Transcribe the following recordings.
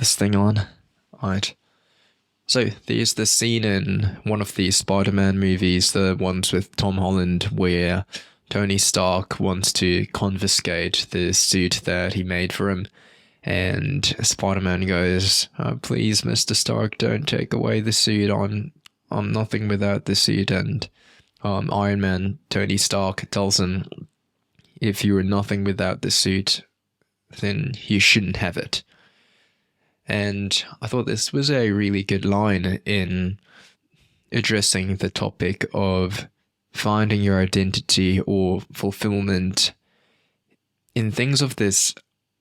this thing on. Alright. So, there's the scene in one of the Spider-Man movies, the ones with Tom Holland, where Tony Stark wants to confiscate the suit that he made for him. And Spider-Man goes, please, Mr. Stark, don't take away the suit. I'm nothing without the suit. And Iron Man, Tony Stark, tells him, if you are nothing without the suit, then you shouldn't have it. And I thought this was a really good line in addressing the topic of finding your identity or fulfillment in things of this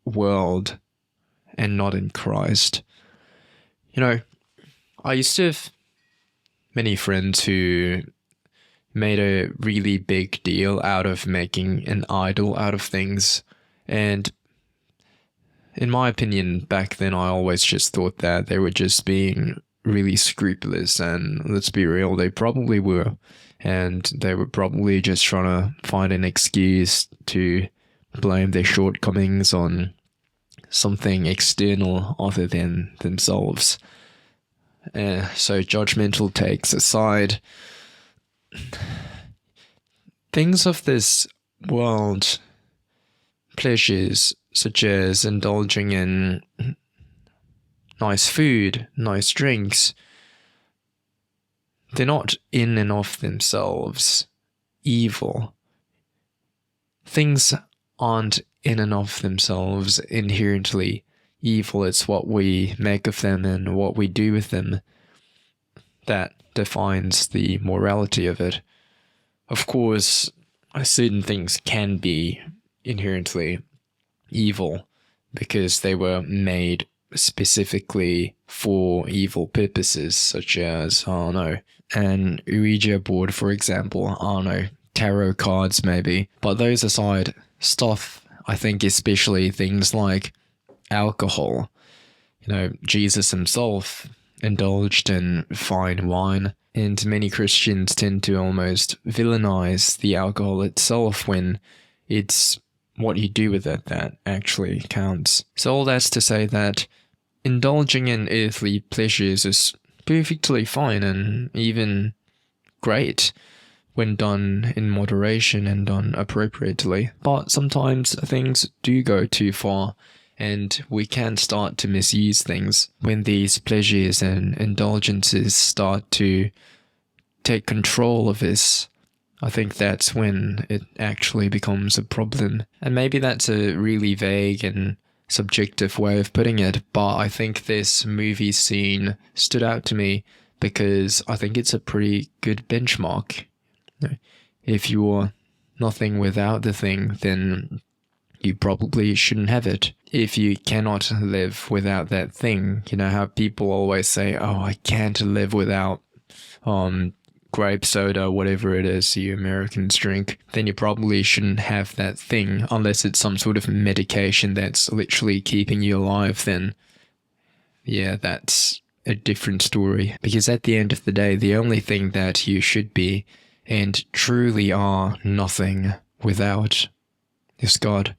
world and not in Christ. You know, I used to have many friends who made a really big deal out of making an idol out of things, and in my opinion, back then I always just thought that they were just being really scrupulous, and let's be real, they probably were, and they were probably just trying to find an excuse to blame their shortcomings on something external other than themselves. So judgmental takes aside, things of this world, pleasures such as indulging in nice food, nice drinks, they're not in and of themselves evil. Things aren't in and of themselves inherently evil. It's what we make of them and what we do with them that defines the morality of it. Of course, certain things can be inherently evil because they were made specifically for evil purposes, such as, an Ouija board, for example, tarot cards maybe. But those aside, stuff, I think especially things like alcohol. Jesus himself indulged in fine wine, and many Christians tend to almost villainize the alcohol itself when it's what you do with it that actually counts. So all that's to say that indulging in earthly pleasures is perfectly fine and even great when done in moderation and done appropriately. But sometimes things do go too far, and we can start to misuse things when these pleasures and indulgences start to take control of us. I think that's when it actually becomes a problem. And maybe that's a really vague and subjective way of putting it, but I think this movie scene stood out to me because I think it's a pretty good benchmark. If you're nothing without the thing, then you probably shouldn't have it. If you cannot live without that thing, you know how people always say, I can't live without grape soda, whatever it is you Americans drink, then you probably shouldn't have that thing unless it's some sort of medication that's literally keeping you alive. Then yeah, that's a different story, because at the end of the day, the only thing that you should be and truly are nothing without is God.